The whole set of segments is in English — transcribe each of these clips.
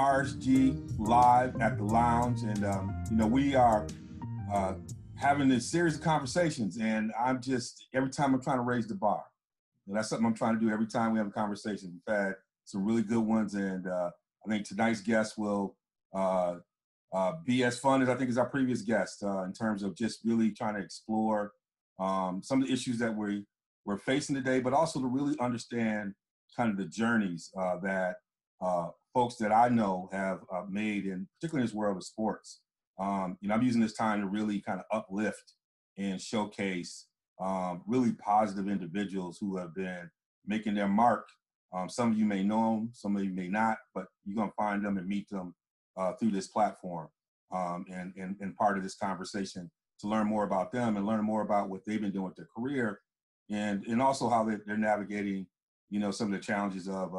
RSG live at the lounge, and we are having this series of conversations, and every time I'm trying to raise the bar. That's something I'm trying to do every time we have a conversation. We've had some really good ones, and I think tonight's guest will be as fun as I think as our previous guest in terms of just really trying to explore some of the issues that we're facing today, but also to really understand kind of the journeys that folks that I know have made, particularly in this world of sports. I'm using this time to really kind of uplift and showcase really positive individuals who have been making their mark. Some of you may know them, some of you may not, but you're going to find them and meet them through this platform and part of this conversation to learn more about them and learn more about what they've been doing with their career and also how they're navigating, some of the challenges of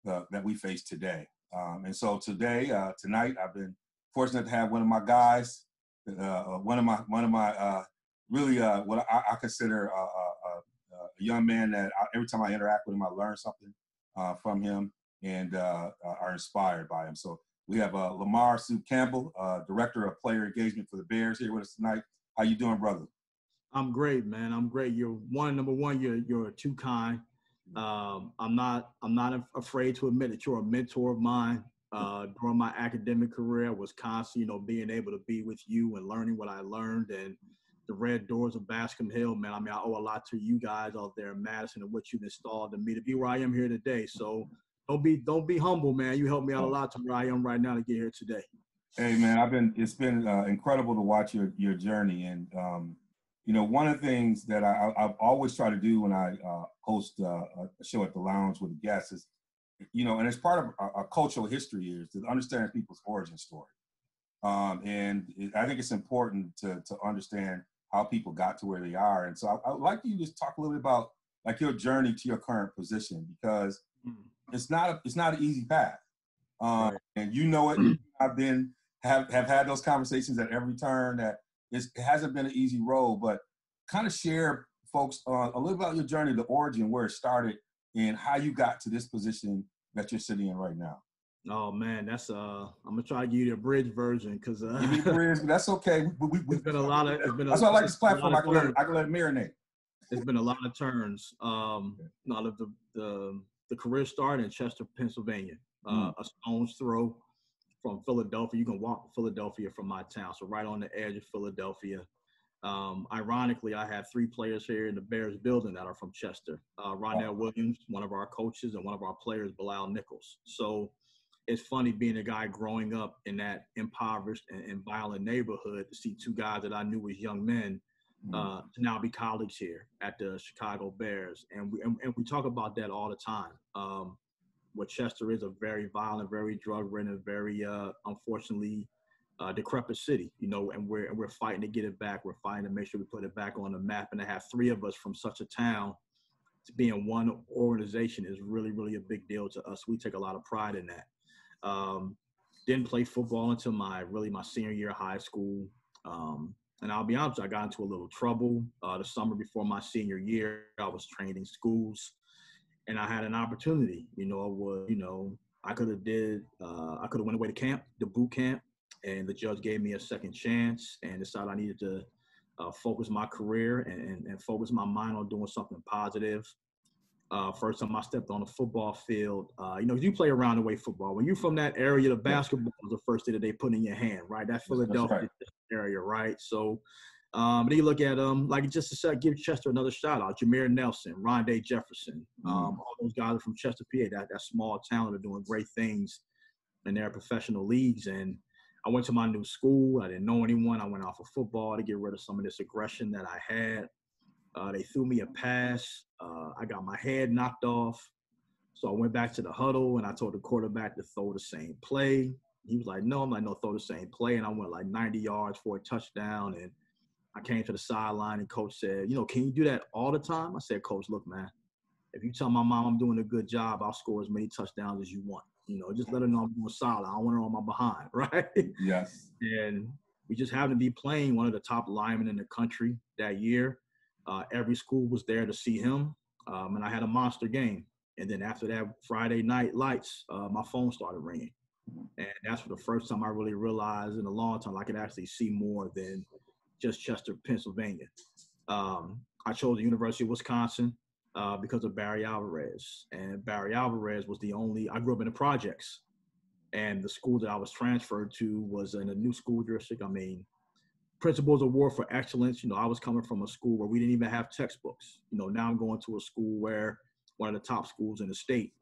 that we face today. And so tonight, I've been fortunate to have one of my guys, one of my really what I consider a young man that every time I interact with him, I learn something from him and are inspired by him. So we have LaMar Campbell, Director of Player Engagement for the Bears, here with us tonight. How you doing, brother? I'm great, man. I'm great. Number one, you're too kind. I'm not afraid to admit that you're a mentor of mine. During my academic career, I was constantly, being able to be with you and learning what I learned and the red doors of Bascom Hill, man. I mean, I owe a lot to you guys out there in Madison and what you've installed in me to be where I am here today. So don't be humble, man. You helped me out a lot to where I am right now to get here today. Hey, man, it's been incredible to watch your journey. And, one of the things that I've always tried to do when I host a show at the lounge with a guest is, and it's part of our cultural history is to understand people's origin story. And I think it's important to understand how people got to where they are. And so I would like you to just talk a little bit about like your journey to your current position, because it's not an easy path. Right. And it. I've had those conversations at every turn that it hasn't been an easy road, but kind of share folks a little about your journey, the origin, where it started, and how you got to this position that you're sitting in right now. Oh man, that's I'm gonna try to give you the abridged version because give me the abridged, but that's okay. It's been a lot of. That's why I like this platform. I can let it marinate. It's been a lot of turns. Out of the career started in Chester, Pennsylvania. A stone's throw from Philadelphia. You can walk to Philadelphia from my town, so right on the edge of Philadelphia. Ironically, I have 3 players here in the Bears building that are from Chester. Rondell Williams, one of our coaches, and one of our players, Bilal Nichols. So it's funny being a guy growing up in that impoverished and violent neighborhood to see 2 guys that I knew as young men to now be colleagues here at the Chicago Bears. And we talk about that all the time. What Chester is a very violent, very drug-ridden, very unfortunately decrepit city, and we're fighting to get it back. We're fighting to make sure we put it back on the map. And to have 3 of us from such a town to be in one organization is really, really a big deal to us. We take a lot of pride in that. Didn't play football until my senior year of high school. And I'll be honest, I got into a little trouble the summer before my senior year. I was trained in schools, and I had an opportunity. I could have went away to camp, the boot camp, and the judge gave me a second chance and decided I needed to focus my career and focus my mind on doing something positive. First time I stepped on the football field, you play around the way football. When you're from that area, the basketball is the first thing that they put in your hand, right? That Philadelphia area, right? So then you look at just to give Chester another shout out, Jameer Nelson, Rondé Jefferson, all those guys are from Chester, PA, that small town that are doing great things in their professional leagues. And I went to my new school. I didn't know anyone. I went off of football to get rid of some of this aggression that I had. They threw me a pass. I got my head knocked off. So I went back to the huddle, and I told the quarterback to throw the same play. He was like, no. I'm like, no, throw the same play. And I went like 90 yards for a touchdown. And I came to the sideline, and coach said, can you do that all the time? I said, coach, look, man, if you tell my mom I'm doing a good job, I'll score as many touchdowns as you want. Just let her know I'm doing solid. I don't want her on my behind, right? Yes. And we just happened to be playing one of the top linemen in the country that year. Every school was there to see him, and I had a monster game. And then after that Friday night lights, my phone started ringing. And that's for the first time I really realized in a long time I could actually see more than just Chester, Pennsylvania. I chose the University of Wisconsin because of Barry Alvarez. And Barry Alvarez was I grew up in the projects. And the school that I was transferred to was in a new school district. I mean, Principal's Award for Excellence. I was coming from a school where we didn't even have textbooks. Now I'm going to a school where one of the top schools in the state.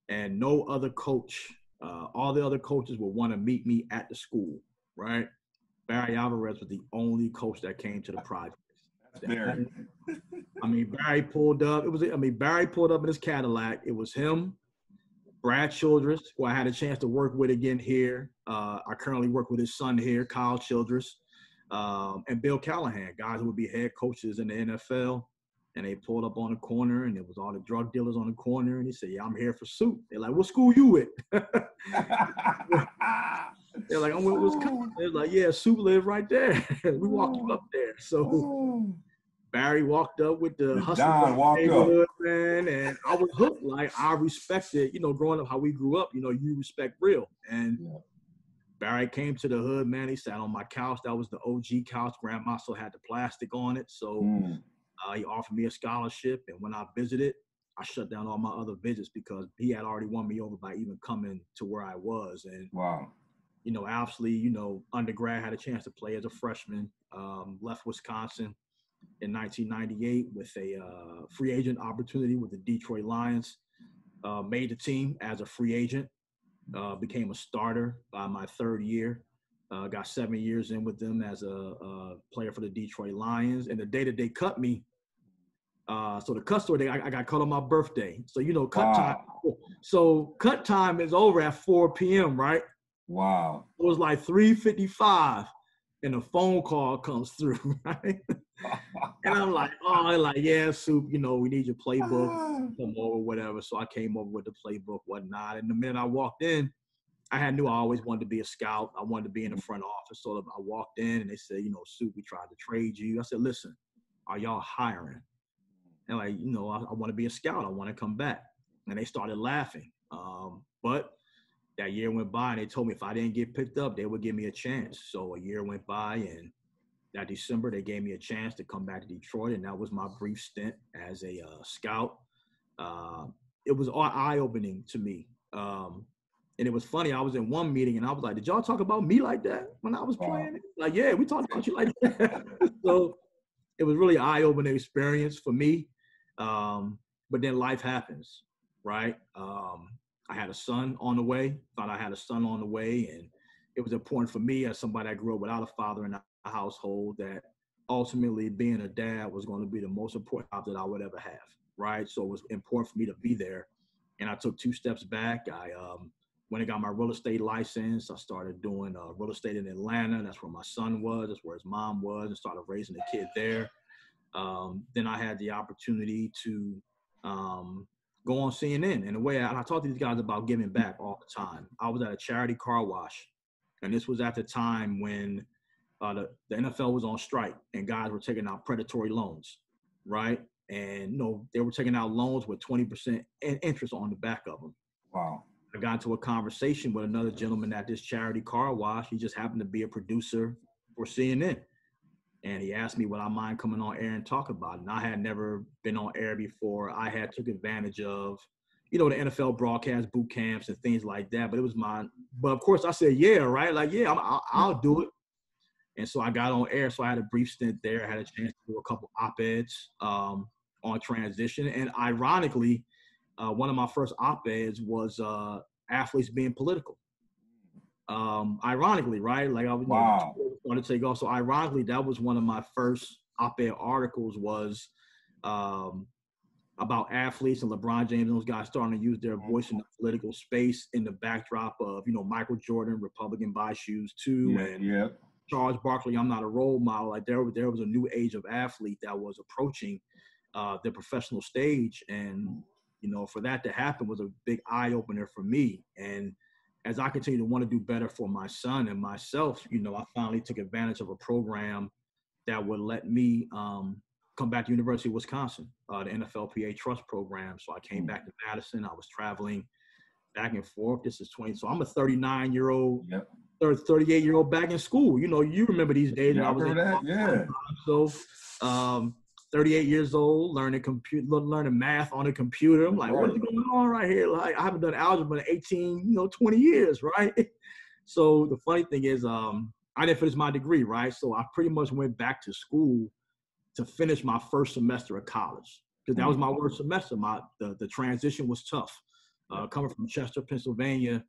And no other coach, all the other coaches would want to meet me at the school, right? Barry Alvarez was the only coach that came to the project. Barry. Barry pulled up. Barry pulled up in his Cadillac. It was him, Brad Childress, who I had a chance to work with again here. I currently work with his son here, Kyle Childress, and Bill Callahan, guys who would be head coaches in the NFL. And they pulled up on the corner, and it was all the drug dealers on the corner. And he said, "Yeah, I'm here for Soup." They're like, "What school you with?" They're like, "I'm with Wisconsin." They're like, "Yeah, Soup live right there." We walked you up there. So Barry walked up with the hustle neighborhood, man, and I was hooked. Like, I respected, growing up how we grew up. You respect real. And Barry came to the hood, man. He sat on my couch. That was the OG couch. Grandma still had the plastic on it, so. He offered me a scholarship, and when I visited, I shut down all my other visits because he had already won me over by even coming to where I was. And obviously, undergrad had a chance to play as a freshman. Left Wisconsin in 1998 with a free agent opportunity with the Detroit Lions. Made the team as a free agent. Became a starter by my third year. Got 7 years in with them as a player for the Detroit Lions. And the day that they cut me, so the cut story, I got cut on my birthday. So, cut time. So cut time is over at 4 p.m., right? Wow. It was like 3:55, and a phone call comes through, right? And I'm like, yeah, Soup, we need your playbook, come over, whatever. So I came over with the playbook, whatnot. And the minute I walked in, I knew I always wanted to be a scout. I wanted to be in the front office. So I walked in, and they said, Soup, we tried to trade you. I said, listen, are y'all hiring? And I want to be a scout. I want to come back. And they started laughing. But that year went by, and they told me if I didn't get picked up, they would give me a chance. So a year went by, and that December, they gave me a chance to come back to Detroit. And that was my brief stint as a scout. It was eye-opening to me. And it was funny. I was in one meeting, and I was like, did y'all talk about me like that when I was playing? Like, yeah, we talked about you like that. So it was really an eye-opening experience for me. But then life happens, right? I had a son on the way, thought I had a son on the way. And it was important for me as somebody that grew up without a father in a household that ultimately being a dad was going to be the most important job that I would ever have, right? So it was important for me to be there. And I took 2 steps back. I went and got my real estate license. I started doing real estate in Atlanta. That's where my son was. That's where his mom was, and started raising a kid there. Then I had the opportunity to go on CNN. In a way, and I talk to these guys about giving back all the time. I was at a charity car wash, and this was at the time when the NFL was on strike, and guys were taking out predatory loans, right? And they were taking out loans with 20% interest on the back of them. Wow. I got into a conversation with another gentleman at this charity car wash. He just happened to be a producer for CNN. And he asked me, would I mind coming on air and talk about it? And I had never been on air before. I had took advantage of, the NFL broadcast boot camps and things like that. But it was mine. But of course I said, yeah, right? Like, yeah, I'll do it. And so I got on air. So I had a brief stint there. I had a chance to do a couple op-eds on transition. And ironically, one of my first op-eds was athletes being political. Ironically, right? Like I was going to take off. So ironically, that was one of my first op-ed articles was about athletes and LeBron James and those guys starting to use their voice in the political space in the backdrop of, Michael Jordan, Republican buy shoes too. And Charles Barkley, I'm not a role model. Like there was a new age of athlete that was approaching the professional stage. And, for that to happen was a big eye opener for me. And as I continue to want to do better for my son and myself, I finally took advantage of a program that would let me come back to University of Wisconsin, the NFLPA Trust Program. So I came back to Madison. I was traveling back and forth. This is 20. So I'm a 39-year-old, Yep. 38-year-old back in school. You know, you remember these days. Yeah, I was in that. Yeah. So 38 years old, learning math on a computer. I'm like, what is going on right here? Like, I haven't done algebra in 18, 20 years, right? So the funny thing is, I didn't finish my degree, right? So I pretty much went back to school to finish my first semester of college, because that was my worst semester. The transition was tough, coming from Chester, Pennsylvania,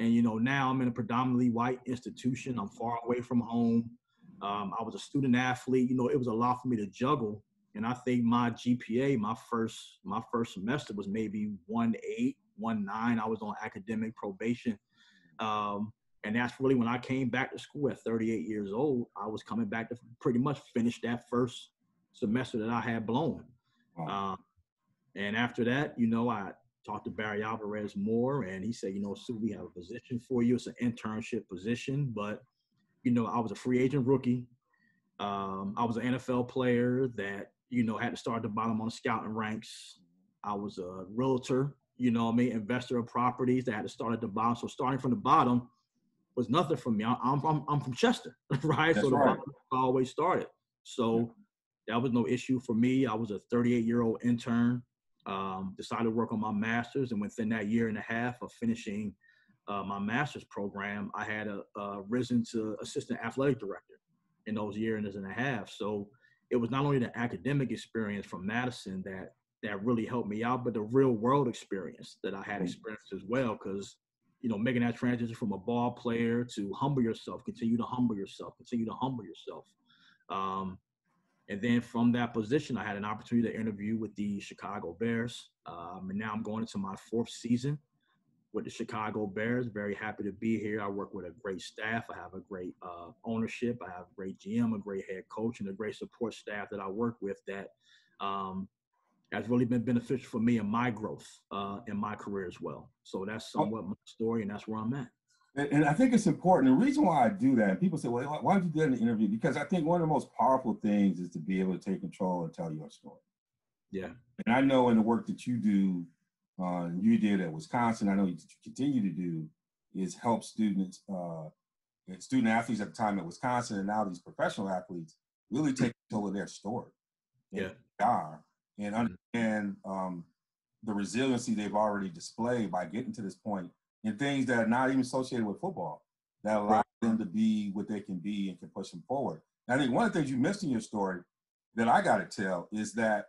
and now I'm in a predominantly white institution. I'm far away from home. I was a student athlete. It was a lot for me to juggle. And I think my GPA, my first semester was maybe 1.8, 1.9. I was on academic probation. And that's really when I came back to school at 38 years old. I was coming back to pretty much finish that first semester that I had blown. Wow. And after that, I talked to Barry Alvarez more, and he said, Sue, we have a position for you. It's an internship position, but, I was a free agent rookie. I was an NFL player that, had to start at the bottom on the scouting ranks. I was a realtor, investor of properties that had to start at the bottom. So starting from the bottom was nothing for me. I'm from Chester, right? That's so the right. bottom always started. So that was no issue for me. I was a 38-year-old intern, decided to work on my master's. And within that year and a half of finishing my master's program, I had risen to assistant athletic director in those years and a half. So it was not only the academic experience from Madison that really helped me out, but the real world experience that I had experienced as well. Because, making that transition from a ball player to humble yourself, continue to humble yourself. And then from that position, I had an opportunity to interview with the Chicago Bears. And now I'm going into my 4th season with the Chicago Bears. Very happy to be here. I work with a great staff. I have a great ownership. I have a great GM, a great head coach, and a great support staff that I work with that has really been beneficial for me in my growth in my career as well. So that's somewhat my story, and that's where I'm at. And I think it's important. The reason why I do that, people say, well, why did you do that in the interview? Because I think one of the most powerful things is to be able to take control and tell your story. Yeah. And I know in the work that you do, you did at Wisconsin, I know you continue to do, is help students, student athletes at the time at Wisconsin, and now these professional athletes really take control of their story. And understand the resiliency they've already displayed by getting to this point in things that are not even associated with football, that allow them to be what they can be and can push them forward. And I think one of the things you missed in your story that I got to tell is that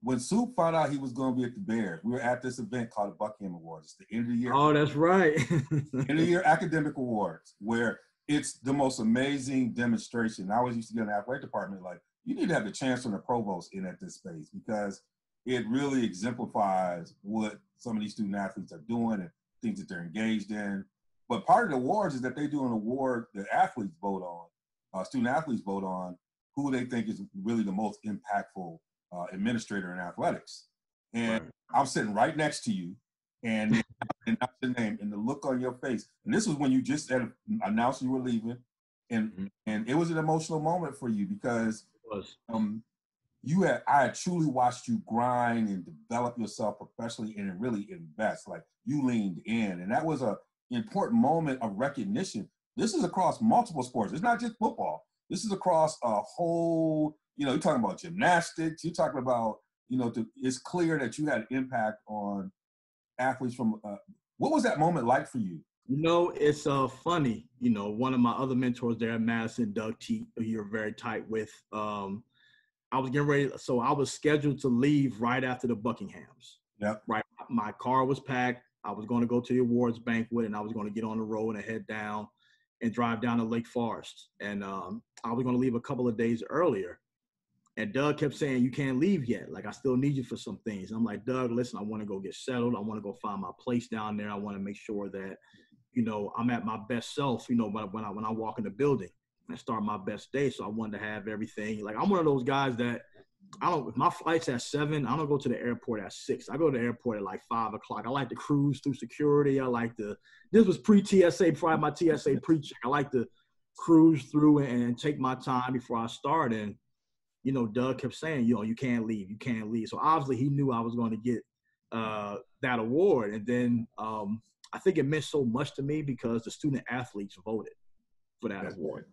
when Soup found out he was going to be at the Bears, we were at this event called the Buckingham Awards. It's the end of the year. Oh, that's right. End of the year academic awards, where it's the most amazing demonstration. I always used to get in the athletic department, like, you need to have the chancellor and the provost in at this space, because it really exemplifies what some of these student athletes are doing and things that they're engaged in. But part of the awards is that they do an award that athletes vote on, student athletes vote on, who they think is really the most impactful administrator in athletics. And I'm sitting right next to you, and that's the name, and the look on your face. And this was when you just announced you were leaving, and it was an emotional moment for you, because I had truly watched you grind and develop yourself professionally and really invest. Like, you leaned in, and that was an important moment of recognition. This is across multiple sports. It's not just football. This is across a whole, you're talking about gymnastics. You're talking about, it's clear that you had an impact on athletes from, what was that moment like for you? It's funny. One of my other mentors there at Madison, Doug T, who you're very tight with, I was getting ready. So I was scheduled to leave right after the Buckinghams. Yep. Right. My car was packed. I was going to go to the awards banquet, and I was going to get on the road and head down and drive down to Lake Forest. And I was going to leave a couple of days earlier. And Doug kept saying, you can't leave yet. Like, I still need you for some things. And I'm like, Doug, listen, I want to go get settled. I want to go find my place down there. I want to make sure that, I'm at my best self, when I walk in the building and start my best day. So I wanted to have everything. Like, I'm one of those guys that if my flight's at 7, I don't go to the airport at 6. I go to the airport at like 5 o'clock. I like to cruise through security. This was pre-TSA, prior to my TSA pre-check. I like to cruise through and take my time before I start. And, Doug kept saying, you can't leave. So obviously he knew I was going to get that award. And then I think it meant so much to me because the student athletes voted for that award.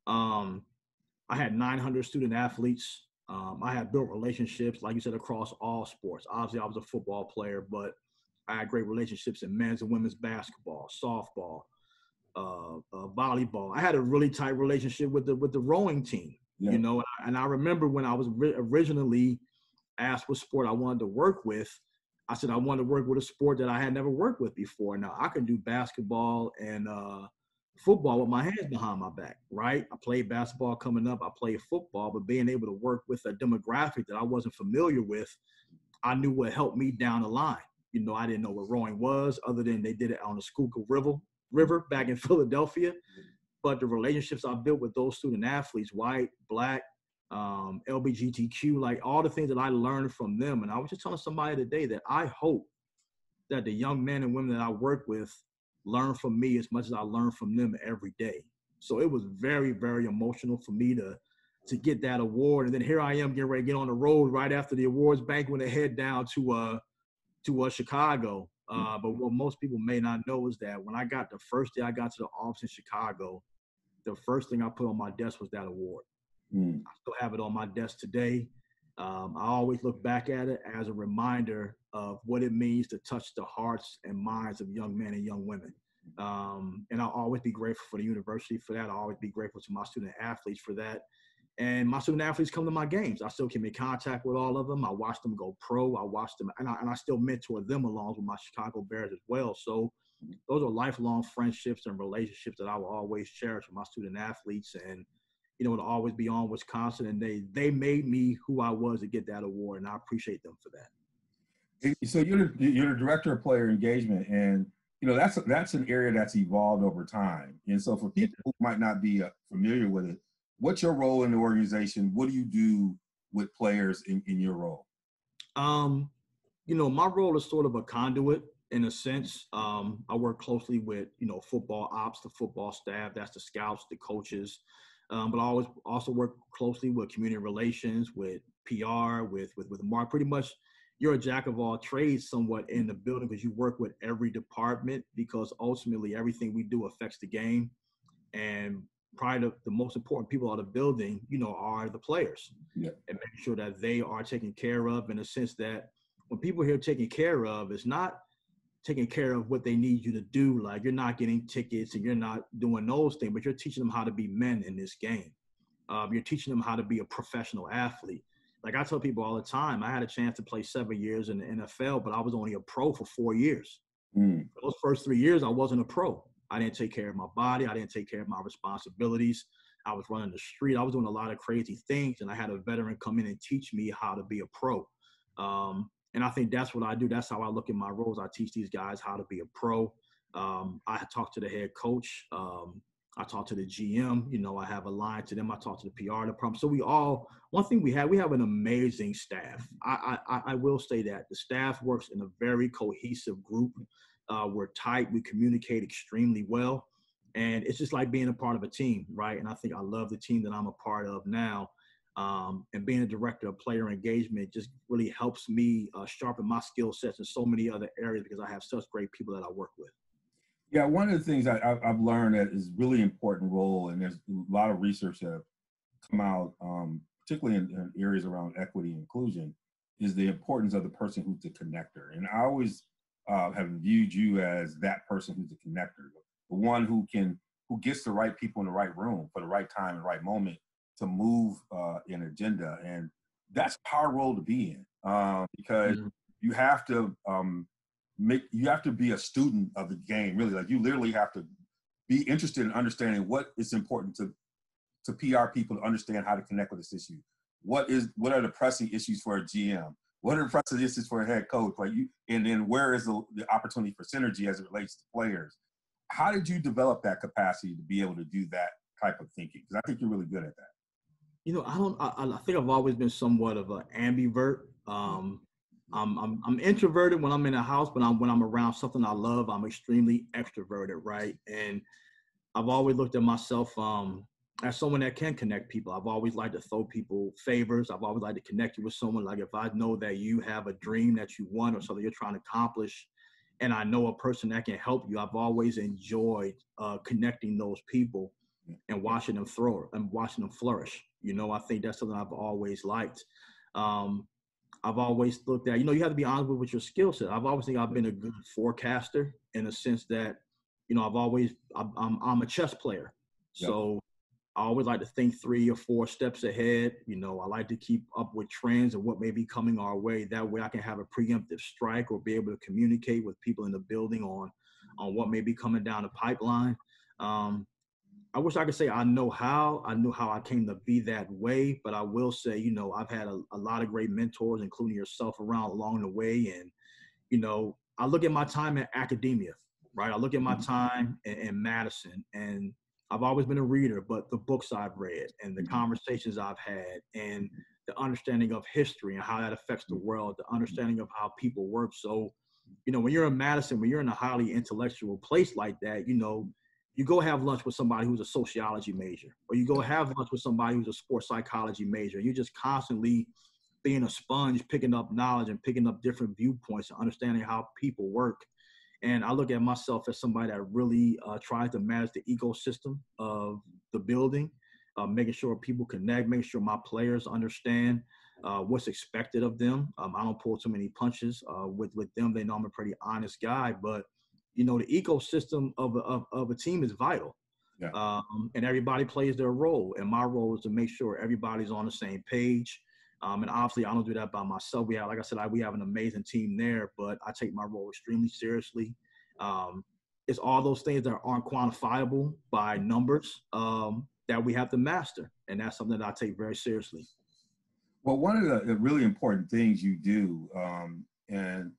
I had 900 student athletes. I had built relationships, like you said, across all sports. Obviously, I was a football player, but I had great relationships in men's and women's basketball, softball, volleyball. I had a really tight relationship with the rowing team, you know. And I remember when I was originally asked what sport I wanted to work with, I said I wanted to work with a sport that I had never worked with before. Now, I can do basketball and football with my hands behind my back, right? I played basketball coming up. I played football, but being able to work with a demographic that I wasn't familiar with, I knew would help me down the line. You know, I didn't know what rowing was other than they did it on the Schuylkill River back in Philadelphia. But the relationships I built with those student athletes, white, black, LGBTQ, like all the things that I learned from them. And I was just telling somebody today that I hope that the young men and women that I work with learn from me as much as I learn from them every day. So it was very, very emotional for me to get that award. And then here I am getting ready to get on the road right after the awards banquet and head down to Chicago. But what most people may not know is that when I got the first day I got to the office in Chicago, the first thing I put on my desk was that award. I still have it on my desk today. I always look back at it as a reminder of what it means to touch the hearts and minds of young men and young women. And I'll always be grateful for the university for that. I'll always be grateful to my student athletes for that. And my student athletes come to my games. I still keep in contact with all of them. I watch them go pro. I watch them, and I still mentor them along with my Chicago Bears as well. So those are lifelong friendships and relationships that I will always cherish with my student athletes. And you know, it'll always be on Wisconsin, and they made me who I was to get that award, and I appreciate them for that. So you're the director of player engagement, and you know that's an area that's evolved over time. And so for people who might not be familiar with it, what's your role in the organization? What do you do with players in your role? You know, my role is sort of a conduit in a sense. I work closely with, you know, football ops, the football staff, that's the scouts, the coaches. But I always also work closely with community relations, with PR, with Mark. Pretty much, you're a jack of all trades somewhat in the building because you work with every department because ultimately everything we do affects the game. And probably the most important people out of the building, you know, are the players. And making sure that they are taken care of in a sense that when people hear taken care of, it's not taking care of what they need you to do. Like you're not getting tickets and you're not doing those things, but you're teaching them how to be men in this game. You're teaching them how to be a professional athlete. Like I tell people all the time, I had a chance to play 7 years in the NFL, but I was only a pro for 4 years. Those first 3 years, I wasn't a pro. I didn't take care of my body. I didn't take care of my responsibilities. I was running the street. I was doing a lot of crazy things, and I had a veteran come in and teach me how to be a pro. And I think that's what I do. That's how I look at my roles. I teach these guys how to be a pro. I talk to the head coach. I talk to the GM. You know, I have a line to them. I talk to the PR department. So one thing we have an amazing staff. I will say that the staff works in a very cohesive group. We're tight. We communicate extremely well. And it's just like being a part of a team, right? And I think I love the team that I'm a part of now. And being a director of player engagement just really helps me sharpen my skill sets in so many other areas because I have such great people that I work with. Yeah, one of the things I've learned that is really important role, and there's a lot of research that have come out, particularly in areas around equity and inclusion, is the importance of the person who's the connector. And I always have viewed you as that person who's the connector, the one who gets the right people in the right room for the right time and right moment to move an agenda. And that's a hard role to be in because you have to be a student of the game, really. Like you literally have to be interested in understanding what is important to PR people to understand how to connect with this issue. What are the pressing issues for a GM? What are the pressing issues for a head coach? And then where is the opportunity for synergy as it relates to players? How did you develop that capacity to be able to do that type of thinking? Because I think you're really good at that. You know, I think I've always been somewhat of an ambivert. I'm introverted when I'm in a house, but when I'm around something I love, I'm extremely extroverted, right? And I've always looked at myself, as someone that can connect people, I've always liked to throw people favors. I've always liked to connect you with someone. Like if I know that you have a dream that you want or something you're trying to accomplish, and I know a person that can help you, I've always enjoyed connecting those people and watching them flourish. You know, I think that's something I've always liked. I've always looked at, you know, you have to be honest with your skill set. I've always think I've been a good forecaster in the sense that, you know, I'm a chess player. So I always like to think 3 or 4 steps ahead. You know, I like to keep up with trends and what may be coming our way. That way I can have a preemptive strike or be able to communicate with people in the building on what may be coming down the pipeline. I wish I could say I knew how I came to be that way, but I will say, you know, I've had a lot of great mentors, including yourself, around along the way. And, you know, I look at my time in academia, right? I look at my time in Madison, and I've always been a reader, but the books I've read and the conversations I've had and the understanding of history and how that affects the world, the understanding of how people work. So, you know, when you're in Madison, when you're in a highly intellectual place like that, you know, you go have lunch with somebody who's a sociology major, or you go have lunch with somebody who's a sports psychology major. You're just constantly being a sponge, picking up knowledge and picking up different viewpoints and understanding how people work. And I look at myself as somebody that really tries to manage the ecosystem of the building, making sure people connect, making sure my players understand what's expected of them. I don't pull too many punches with them. They know I'm a pretty honest guy, but you know, the ecosystem of a team is vital. And everybody plays their role. And my role is to make sure everybody's on the same page. And obviously I don't do that by myself. Like I said, we have an amazing team there, but I take my role extremely seriously. It's all those things that aren't quantifiable by numbers that we have to master. And that's something that I take very seriously. Well, one of the really important things you do, and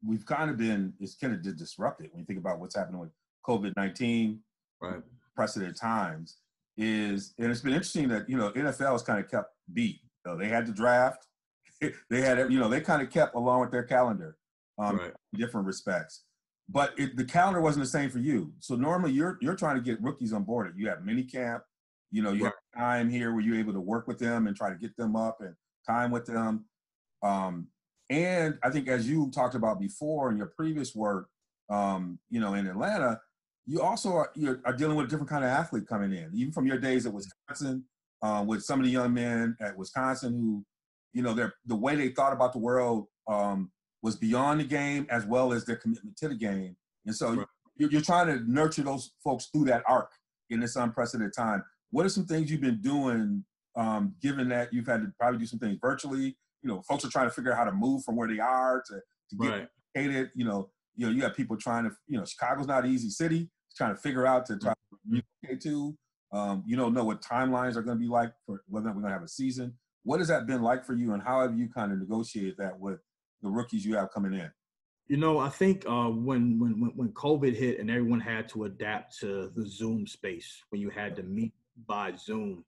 we've kind of been, it's kind of disrupted when you think about what's happening with COVID-19, right? Unprecedented times is, and it's been interesting that, you know, NFL has kind of kept beat. So they had the draft, they had, you know, they kind of kept along with their calendar, in different respects. But the calendar wasn't the same for you. So normally you're trying to get rookies on board. You have mini camp, you know, you have time here where you're able to work with them and try to get them up and time with them. And I think as you talked about before in your previous work, you know, in Atlanta, you also are dealing with a different kind of athlete coming in, even from your days at Wisconsin, with some of the young men at Wisconsin who, you know, the way they thought about the world was beyond the game as well as their commitment to the game. And so you're trying to nurture those folks through that arc in this unprecedented time. What are some things you've been doing, given that you've had to probably do some things virtually? You know, folks are trying to figure out how to move from where they are to get educated. You know, you have people trying to, you know, Chicago's not an easy city, trying to figure out to try to relocate to. You don't know what timelines are going to be like for whether we're going to have a season. What has that been like for you, and how have you kind of negotiated that with the rookies you have coming in? You know, I think when COVID hit and everyone had to adapt to the Zoom space, when you had to meet by Zoom,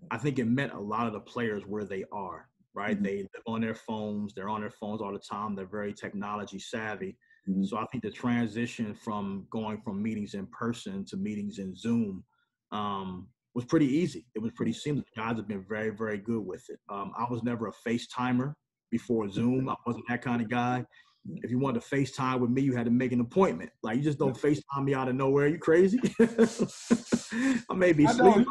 I think it met a lot of the players where they are. Right. They live on their phones. They're on their phones all the time. They're very technology savvy. So I think the transition from going from meetings in person to meetings in Zoom was pretty easy. It was pretty seamless. Guys have been very, very good with it. I was never a FaceTimer before Zoom. I wasn't that kind of guy. If you wanted to FaceTime with me, you had to make an appointment. Like, you just don't FaceTime me out of nowhere. Are you crazy? I may be sleeping.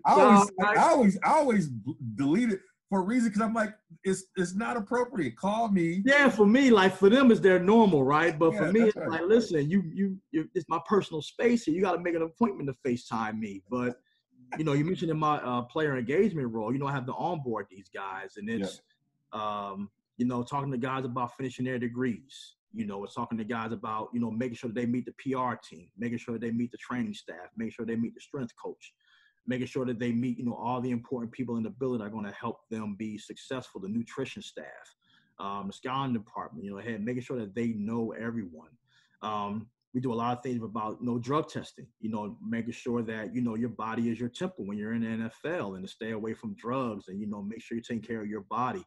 I always delete it for a reason, because I'm like, it's not appropriate. Call me. Yeah, for me, like, for them, it's their normal, right? But for me, it's like, listen, you it's my personal space here. You got to make an appointment to FaceTime me. But, you know, you mentioned in my player engagement role, you know, I have to onboard these guys, and it's, you know, talking to guys about finishing their degrees. You know, it's talking to guys about, you know, making sure that they meet the PR team, making sure that they meet the training staff, making sure they meet the strength coach, making sure that they meet, you know, all the important people in the building that are going to help them be successful, the nutrition staff, the scouting department, you know, making sure that they know everyone. We do a lot of things about, you know, drug testing, you know, making sure that, you know, your body is your temple when you're in the NFL, and to stay away from drugs, and, you know, make sure you're taking care of your body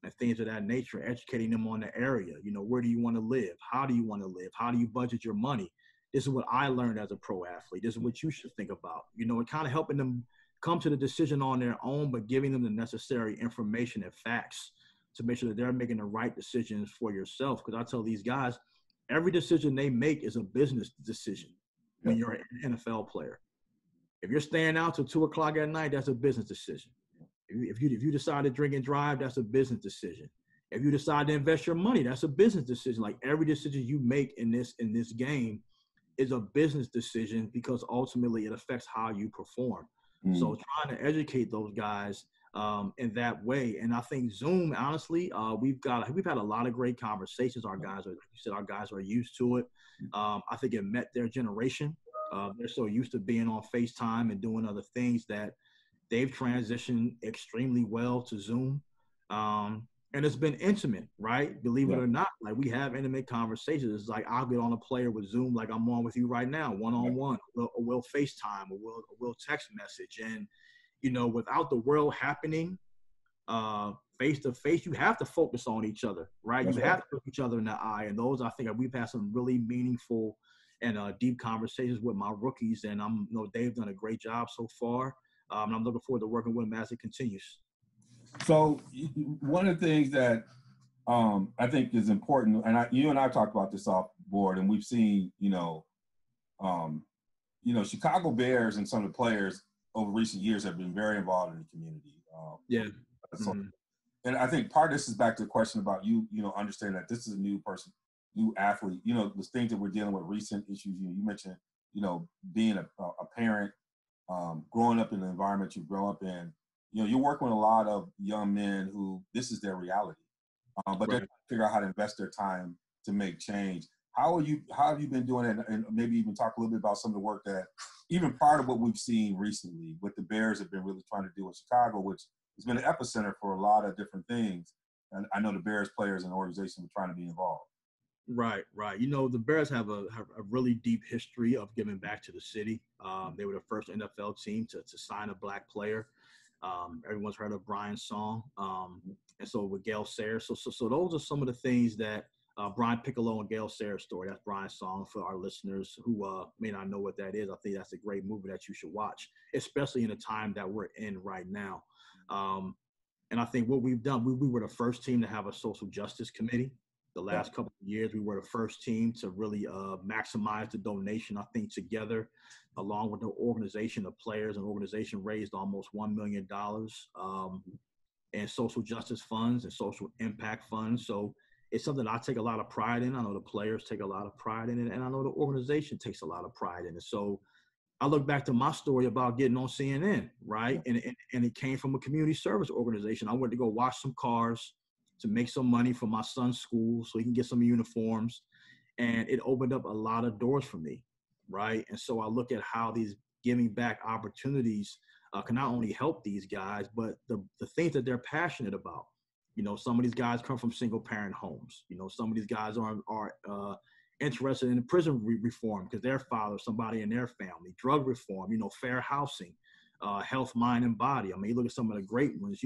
and things of that nature, educating them on the area. You know, where do you want to live? How do you want to live? How do you budget your money? this is what I learned as a pro athlete. This is what you should think about, you know, and kind of helping them come to the decision on their own, but giving them the necessary information and facts to make sure that they're making the right decisions for yourself. Because I tell these guys, every decision they make is a business decision when you're an NFL player. If you're staying out till 2 o'clock at night, that's a business decision. If you decide to drink and drive, that's a business decision. If you decide to invest your money, that's a business decision. Like every decision you make in this game is a business decision because ultimately it affects how you perform. So trying to educate those guys in that way. And I think Zoom, honestly, we've had a lot of great conversations. Our guys are used to it. I think it met their generation. They're so used to being on FaceTime and doing other things that they've transitioned extremely well to Zoom. And it's been intimate, right? Believe it or not, like we have intimate conversations. It's like I'll get on a player with Zoom like I'm on with you right now, one-on-one, or we'll FaceTime, or we'll text message. And, you know, without the world happening face-to-face, you have to focus on each other, right? You have to look each other in the eye. And those, I think we've had some really meaningful and deep conversations with my rookies. And they've done a great job so far. And I'm looking forward to working with them as it continues. So one of the things that I think is important, and you and I talked about this off board, and we've seen, Chicago Bears and some of the players over recent years have been very involved in the community. And I think part of this is back to the question about you understanding that this is a new person, new athlete. The things that we're dealing with, recent issues. You mentioned, being a parent, growing up in the environment you grow up in. You're working with a lot of young men who this is their reality, but they're trying to figure out how to invest their time to make change. How have you been doing it? And maybe even talk a little bit about some of the work that, even part of what we've seen recently, what the Bears have been really trying to do in Chicago, which has been an epicenter for a lot of different things. And I know the Bears players and the organization are trying to be involved. Right. The Bears have a really deep history of giving back to the city. They were the first NFL team to sign a Black player. Everyone's heard of Brian's song. And so with Gail Sayers. So those are some of the things that Brian Piccolo and Gail Sayers' story. That's Brian's song for our listeners who may not know what that is. I think that's a great movie that you should watch, especially in the time that we're in right now. And I think what we've done, we were the first team to have a social justice committee. The last couple of years, we were the first team to really maximize the donation. I think together, along with the organization of players, an organization raised almost $1 million in social justice funds and social impact funds. So it's something I take a lot of pride in. I know the players take a lot of pride in it, and I know the organization takes a lot of pride in it. So I look back to my story about getting on CNN, right? And it came from a community service organization. I went to go wash some cars to make some money for my son's school so he can get some uniforms. And it opened up a lot of doors for me, right? And so I look at how these giving back opportunities can not only help these guys, but the things that they're passionate about. Some of these guys come from single parent homes. Some of these guys are interested in prison reform because their father, somebody in their family, drug reform, fair housing, health, mind, and body. I mean, you look at some of the great ones,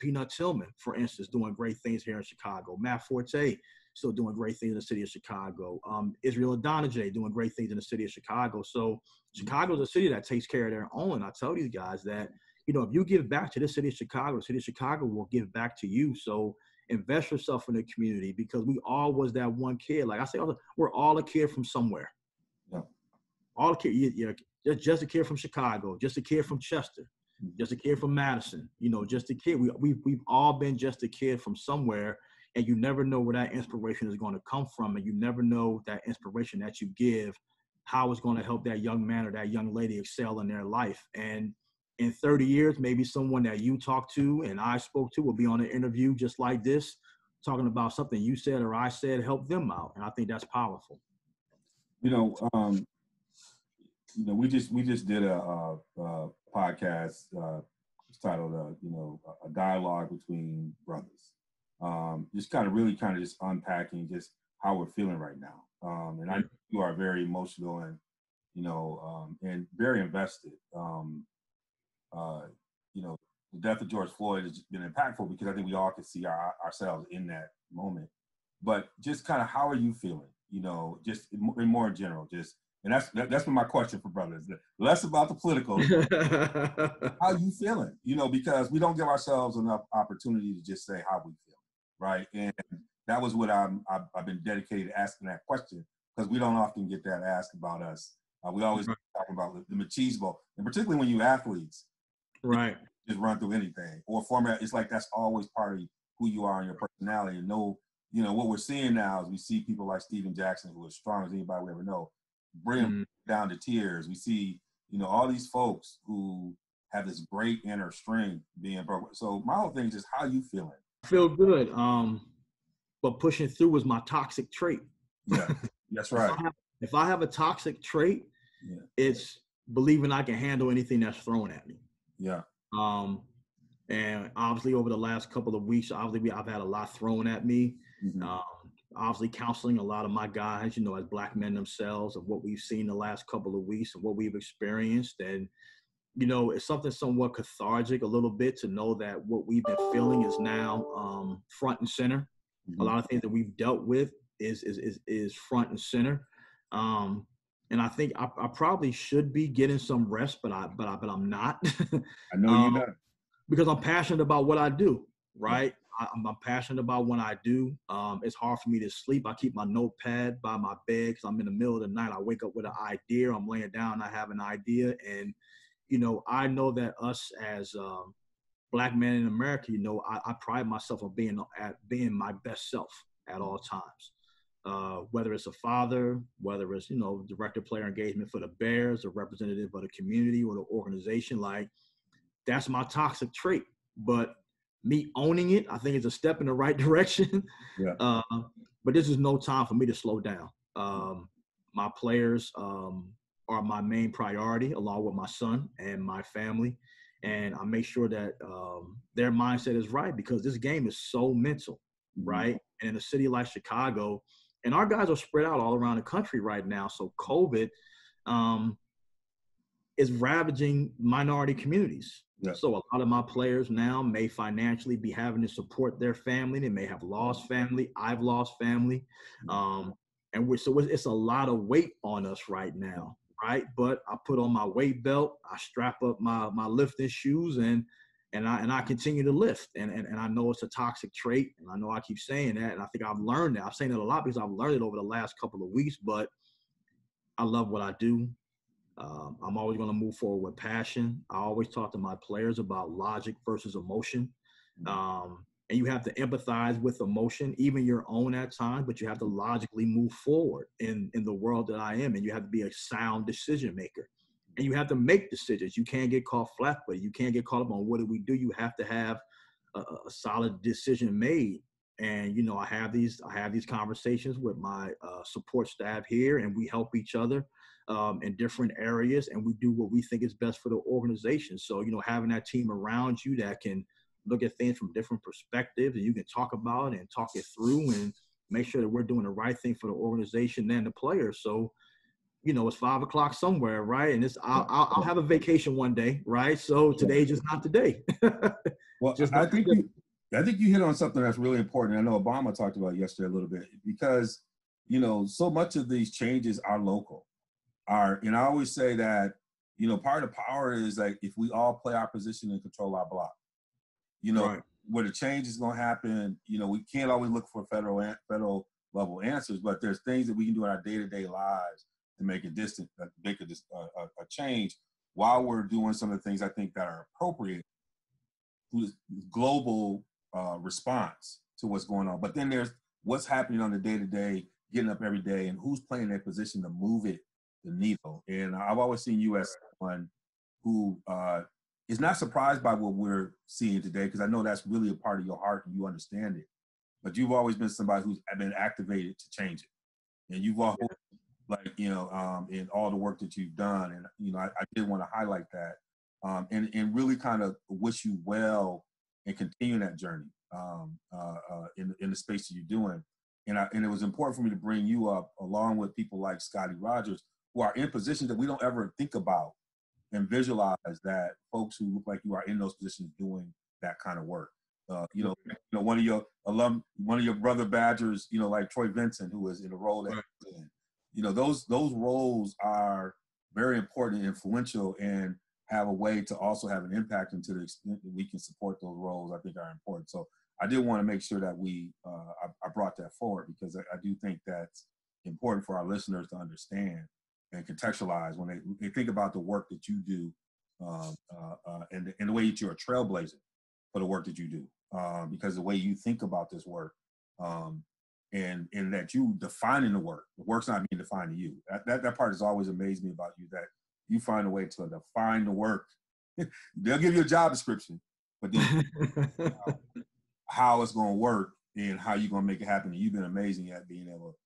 Peanut Tillman, for instance, doing great things here in Chicago. Matt Forte, still doing great things in the city of Chicago. Israel Adonijah doing great things in the city of Chicago. So Chicago's a city that takes care of their own. And I tell these guys that, if you give back to the city of Chicago will give back to you. So invest yourself in the community, because we all was that one kid. Like I say, we're all a kid from somewhere. Yeah. All a kid, just a kid from Chicago, just a kid from Chester, just a kid from Madison, just a kid. We've all been just a kid from somewhere, and you never know where that inspiration is going to come from. And you never know that inspiration that you give, how it's going to help that young man or that young lady excel in their life. And in 30 years, maybe someone that you talked to and I spoke to will be on an interview just like this, talking about something you said or I said helped them out. And I think that's powerful. We just did a podcast titled, a dialogue between brothers. Just kind of just unpacking just how we're feeling right now. And I know you are very emotional and, and very invested. The death of George Floyd has been impactful because I think we all can see ourselves in that moment. But just kind of how are you feeling? just more in general, and that's been my question for brothers. Less about the political. How you feeling? Because we don't give ourselves enough opportunity to just say how we feel, right? And that was what I've been dedicated to asking that question, because we don't often get that asked about us. We always talk about the machismo, and particularly when you athletes, right, just run through anything or format. It's like that's always part of who you are and your personality. And what we're seeing now is we see people like Steven Jackson, who is strong as anybody we ever know, bring them down to tears. We see, all these folks who have this great inner strength being broken. So my whole thing is just how you feeling? I feel good. But pushing through is my toxic trait. Yeah, that's right. If I have a toxic trait, it's believing I can handle anything that's thrown at me. Yeah. And obviously over the last couple of weeks, I've had a lot thrown at me. Mm-hmm. Obviously counseling a lot of my guys, as black men themselves, of what we've seen the last couple of weeks and what we've experienced. And, it's something somewhat cathartic a little bit to know that what we've been feeling is now front and center. Mm-hmm. A lot of things that we've dealt with is front and center. And I think I probably should be getting some rest, but I'm not. I know you're not. Because I'm passionate about what I do, right? Yeah. I'm passionate about what I do. It's hard for me to sleep. I keep my notepad by my bed because I'm in the middle of the night. I wake up with an idea. I'm laying down. I have an idea. And, I know that us as black men in America, I pride myself on being my best self at all times. Whether it's a father, whether it's, director player engagement for the Bears, a representative of the community or the organization, like, that's my toxic trait, but me owning it, I think, is a step in the right direction. Yeah. But this is no time for me to slow down. My players are my main priority, along with my son and my family. And I make sure that their mindset is right, because this game is so mental, right? And in a city like Chicago, and our guys are spread out all around the country right now. So COVID is ravaging minority communities. Yeah. So a lot of my players now may financially be having to support their family. They may have lost family. I've lost family. So it's a lot of weight on us right now, right? But I put on my weight belt, I strap up my lifting shoes, and I continue to lift. And I know it's a toxic trait, and I know I keep saying that, and I think I've learned that. I'm saying it a lot because I've learned it over the last couple of weeks, but I love what I do. I'm always going to move forward with passion. I always talk to my players about logic versus emotion. And you have to empathize with emotion, even your own at times, but you have to logically move forward in the world that I am. And you have to be a sound decision maker. And you have to make decisions. You can't get caught flat-footed. You can't get caught up on what do we do. You have to have a solid decision made. And, I have these conversations with my support staff here, and we help each other in different areas, and we do what we think is best for the organization. So, having that team around you that can look at things from different perspectives, and you can talk about it and talk it through and make sure that we're doing the right thing for the organization and the players. So, it's 5 o'clock somewhere, right? And I'll have a vacation one day, right? So today's just not today. Well, I think you hit on something that's really important. I know Obama talked about it yesterday a little bit, because, so much of these changes are local. And I always say that, part of the power is like, if we all play our position and control our block, right, where the change is going to happen, we can't always look for federal level answers, but there's things that we can do in our day-to-day lives to make a change while we're doing some of the things I think that are appropriate to the global response to what's going on. But then there's what's happening on the day-to-day, getting up every day, and who's playing their position to move the needle. And I've always seen you as someone who is not surprised by what we're seeing today, because I know that's really a part of your heart and you understand it. But you've always been somebody who's been activated to change it. And you've always, in all the work that you've done. And, I did want to highlight that and really kind of wish you well and continue that journey in the space that you're doing. And it was important for me to bring you up along with people like Scotty Rogers, who are in positions that we don't ever think about and visualize, that folks who look like you are in those positions doing that kind of work. One of your brother Badgers, like Troy Vincent, who was in the role that he's in. Those roles are very important and influential, and have a way to also have an impact, and to the extent that we can support those roles, I think are important. So I did want to make sure that I brought that forward, because I do think that's important for our listeners to understand and contextualize when they think about the work that you do, and the way that you're a trailblazer for the work that you do, because the way you think about this work, and that you defining the work's not being defined to you. That part has always amazed me about you, that you find a way to define the work. They'll give you a job description, but then how it's going to work and how you're going to make it happen. And you've been amazing at being able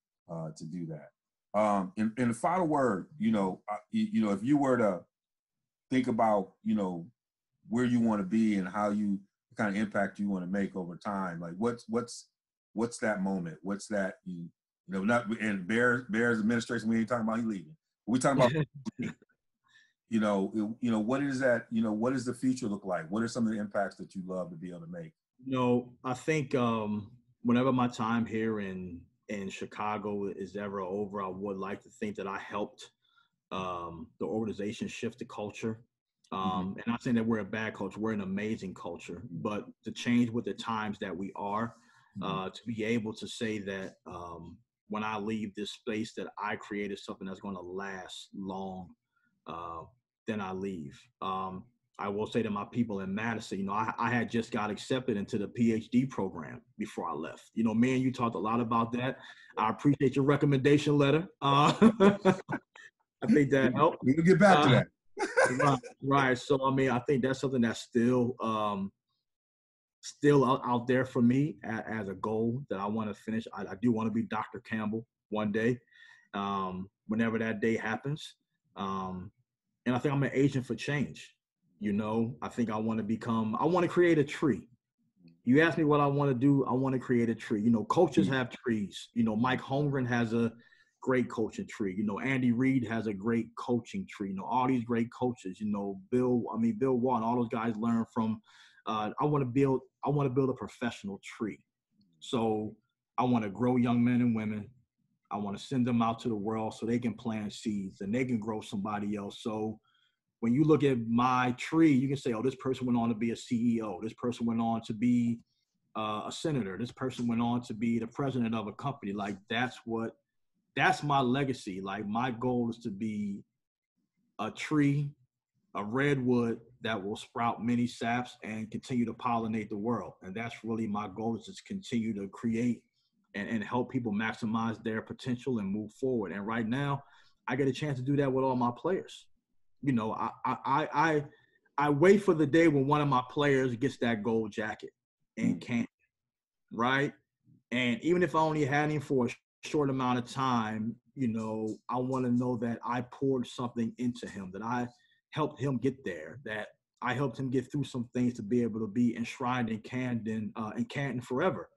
to do that. In the final word, if you were to think about, where you want to be and how you kind of impact you want to make over time, like what's that moment? What's that, not in Bears administration, we ain't talking about he leaving. We talking about, what is that, what does the future look like? What are some of the impacts that you love to be able to make? I think whenever my time here in Chicago is ever over, I would like to think that I helped the organization shift the culture. And not saying that we're a bad culture, we're an amazing culture, but to change with the times that we are, to be able to say that when I leave this space that I created something that's going to last long, then I leave. I will say to my people in Madison, I had just got accepted into the PhD program before I left. Me and you talked a lot about that. I appreciate your recommendation letter. I think that helped. We'll get back to that. Right. So, I think that's something that's still out there for me as a goal that I want to finish. I do want to be Dr. Campbell one day, whenever that day happens. And I think I'm an agent for change. I think I want to create a tree. You ask me what I want to do, I want to create a tree. Coaches have trees. Mike Holmgren has a great coaching tree. Andy Reid has a great coaching tree. All these great coaches, Bill Walton, all those guys learn from. I want to build a professional tree. So I want to grow young men and women. I want to send them out to the world so they can plant seeds and they can grow somebody else. So when you look at my tree, you can say, oh, this person went on to be a CEO. This person went on to be a senator. This person went on to be the president of a company. Like, that's my legacy. Like, my goal is to be a tree, a redwood that will sprout many saps and continue to pollinate the world. And that's really my goal, is to continue to create and help people maximize their potential and move forward. And right now, I get a chance to do that with all my players. I wait for the day when one of my players gets that gold jacket and can't, right? And even if I only had him for a short amount of time, I want to know that I poured something into him, that I helped him get there, that I helped him get through some things to be able to be enshrined in Canton forever.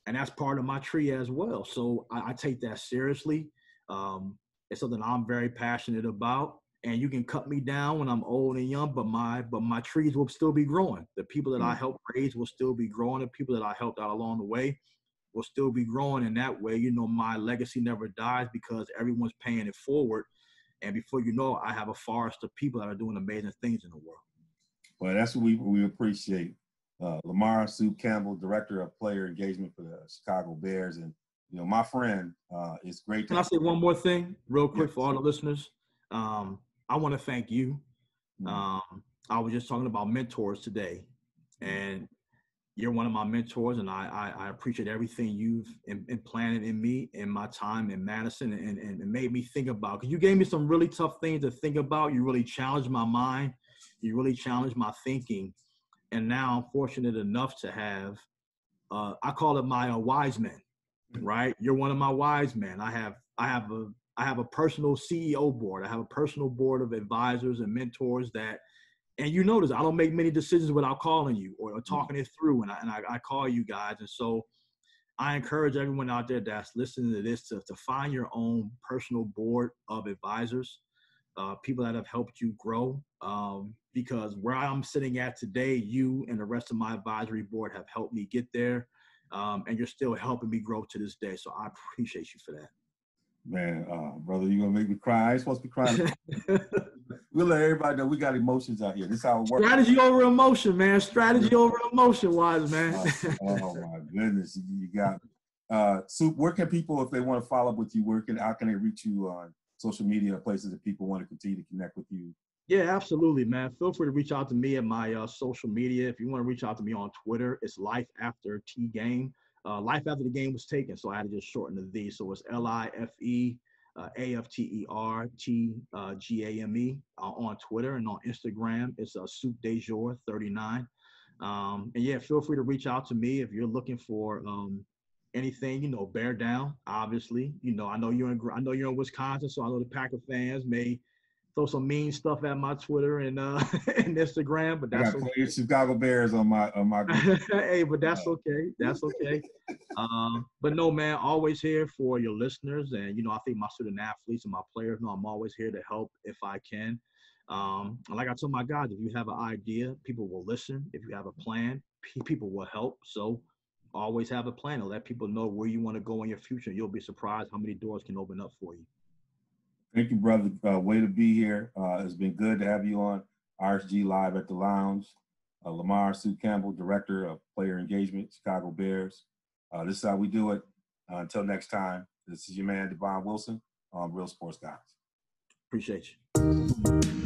And that's part of my tree as well. So I take that seriously. It's something I'm very passionate about. And you can cut me down when I'm old and young, but my trees will still be growing. The people that I helped raise will still be growing. The people that I helped out along the way will still be growing. In that way, my legacy never dies, because everyone's paying it forward. And before you know it, I have a forest of people that are doing amazing things in the world. Well, that's what we appreciate. LaMar Campbell, Director of Player Engagement for the Chicago Bears. And, my friend, it's great. Can I say one more thing real quick for all the listeners? I want to thank you. I was just talking about mentors today, and you're one of my mentors, and I appreciate everything you've implanted in me in my time in Madison, and made me think about, because you gave me some really tough things to think about. You really challenged my mind. You really challenged my thinking. And now I'm fortunate enough to have, I call it my wise men, right? You're one of my wise men. I have a personal CEO board. I have a personal board of advisors and mentors and you notice I don't make many decisions without calling you or talking it through. And I call you guys. And so I encourage everyone out there that's listening to this to find your own personal board of advisors. people that have helped you grow. Because where I'm sitting at today, you and the rest of my advisory board have helped me get there. And you're still helping me grow to this day. So I appreciate you for that. Man, brother, you're going to make me cry. I ain't supposed to be crying. We'll let everybody know we got emotions out here. This is how it works. Strategy over emotion, man. Strategy over emotion, wise man. Oh my goodness, you got Soup. Where can people, if they want to follow up with you, how can they reach you on social media, places that people want to continue to connect with you? Yeah, absolutely, man. Feel free to reach out to me at my social media. If you want to reach out to me on Twitter, it's Life After T Game. Life After the Game was taken, so I had to just shorten the V. So it's LIFE. AFTERTGAME on Twitter, and on Instagram it's Soup de Jour 39. And yeah, feel free to reach out to me if you're looking for anything, bear down. Obviously, I know you're in Wisconsin, so I know the Packer fans may throw some mean stuff at my Twitter and and Instagram, but that's okay. Chicago Bears on my group. Hey, but that's okay. That's okay. But no, man, always here for your listeners, and I think my student athletes and my players know I'm always here to help if I can. And like I told my guys, if you have an idea, people will listen. If you have a plan, people will help. So always have a plan and let people know where you want to go in your future. You'll be surprised how many doors can open up for you. Thank you, brother. Way to be here. It's been good to have you on RSG Live at the Lounge. LaMar, Sue Campbell, Director of Player Engagement, Chicago Bears. This is how we do it. Until next time, this is your man, Devon Wilson on Real Sports Guys. Appreciate you.